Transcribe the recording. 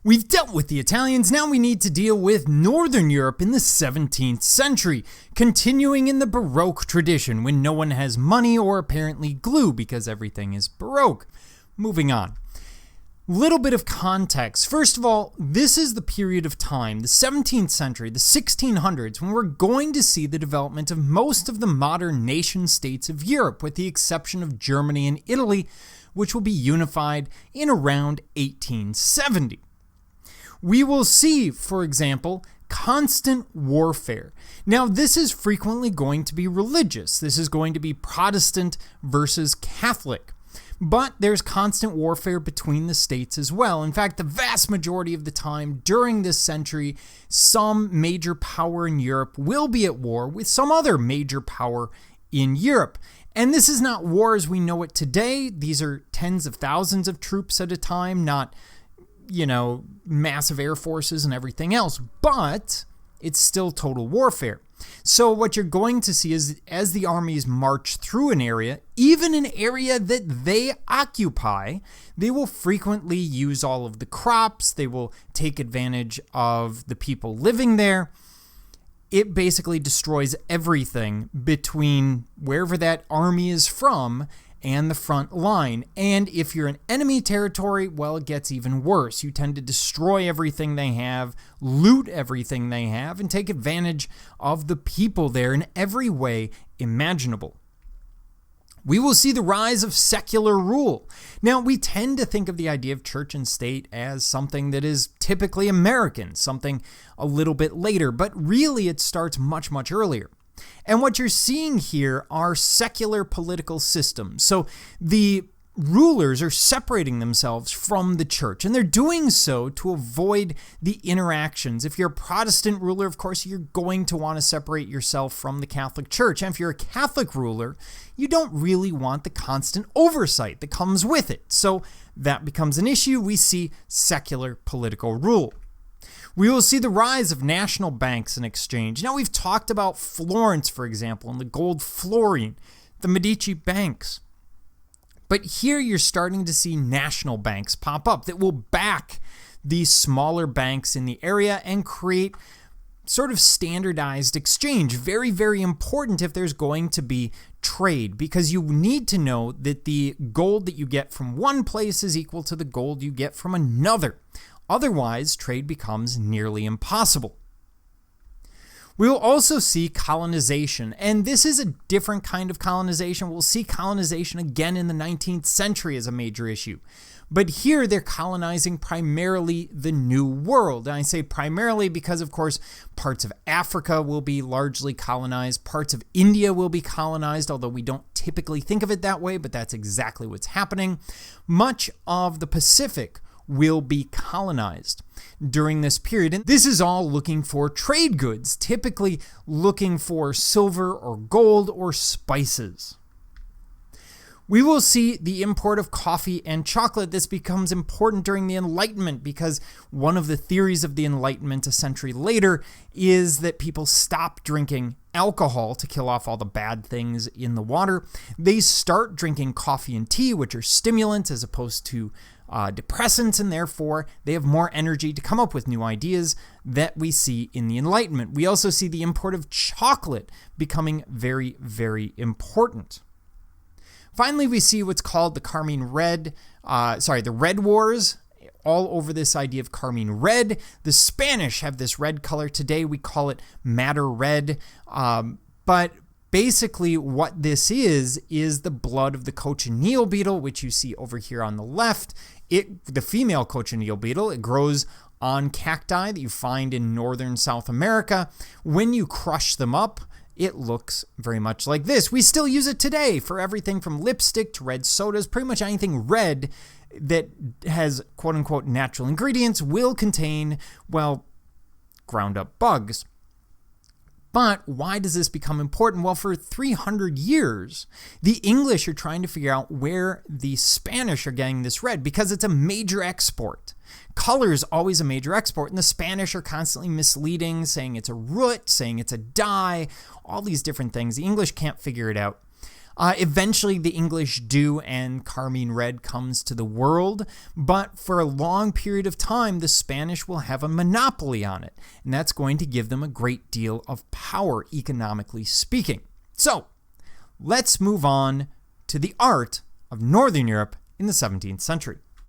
We've dealt with the Italians, now we need to deal with Northern Europe in the 17th century, continuing in the Baroque tradition when no one has money or apparently glue because everything is Baroque. Moving on. Little bit of context. First of all, this is the period of time, the 17th century, the 1600s, when we're going to see the development of most of the modern nation states of Europe, with the exception of Germany and Italy, which will be unified in around 1870. We will see, for example, constant warfare. Now, this is frequently going to be religious. This is going to be Protestant versus Catholic. But there's constant warfare between the states as well. In fact, the vast majority of the time during this century, some major power in Europe will be at war with some other major power in Europe. And this is not war as we know it today. These are tens of thousands of troops at a time, not massive air forces and everything else, but it's still total warfare. So what you're going to see is as the armies march through an area, even an area that they occupy, they will frequently use all of the crops. They will take advantage of the people living there. It basically destroys everything between wherever that army is from and the front line. And if you're in enemy territory, well, it gets even worse. You tend to destroy everything they have, loot everything they have, and take advantage of the people there in every way imaginable. We will see the rise of secular rule. Now, we tend to think of the idea of church and state as something that is typically American, something a little bit later, but really it starts much, much earlier. And what you're seeing here are secular political systems. So the rulers are separating themselves from the church, and they're doing so to avoid the interactions. If you're a Protestant ruler, of course, you're going to want to separate yourself from the Catholic Church. And if you're a Catholic ruler, you don't really want the constant oversight that comes with it. So that becomes an issue. We see secular political rule. We will see the rise of national banks and exchange. Now, we've talked about Florence, for example, and the gold florin, the Medici banks. But here you're starting to see national banks pop up that will back these smaller banks in the area and create sort of standardized exchange. Very, very important if there's going to be trade, because you need to know that the gold that you get from one place is equal to the gold you get from another. Otherwise, trade becomes nearly impossible. We will also see colonization, and this is a different kind of colonization. We'll see colonization again in the 19th century as a major issue. But here they're colonizing primarily the New World. And I say primarily because, of course, parts of Africa will be largely colonized. Parts of India will be colonized, although we don't typically think of it that way, but that's exactly what's happening. Much of the Pacific will be colonized during this period. And this is all looking for trade goods, typically looking for silver or gold or spices. We will see the import of coffee and chocolate. This becomes important during the Enlightenment because one of the theories of the Enlightenment a century later is that people stop drinking alcohol to kill off all the bad things in the water. They start drinking coffee and tea, which are stimulants as opposed to depressants, and therefore they have more energy to come up with new ideas that we see in the Enlightenment. We also see the import of chocolate becoming very, very important. Finally, we see what's called the Carmine Red, the Red Wars, all over this idea of Carmine Red. The Spanish have this red color. Today we call it madder red, but basically what this is the blood of the cochineal beetle, which you see over here on the left. The female cochineal beetle, it grows on cacti that you find in northern South America. When you crush them up, it looks very much like this. We still use it today for everything from lipstick to red sodas. Pretty much anything red that has quote-unquote natural ingredients will contain, ground up bugs. But why does this become important? Well, for 300 years, the English are trying to figure out where the Spanish are getting this red because it's a major export. Color is always a major export, and the Spanish are constantly misleading, saying it's a root, saying it's a dye, all these different things. The English can't figure it out. Eventually, the English do, and Carmine Red comes to the world, but for a long period of time, the Spanish will have a monopoly on it, and that's going to give them a great deal of power, economically speaking. So, let's move on to the art of Northern Europe in the 17th century.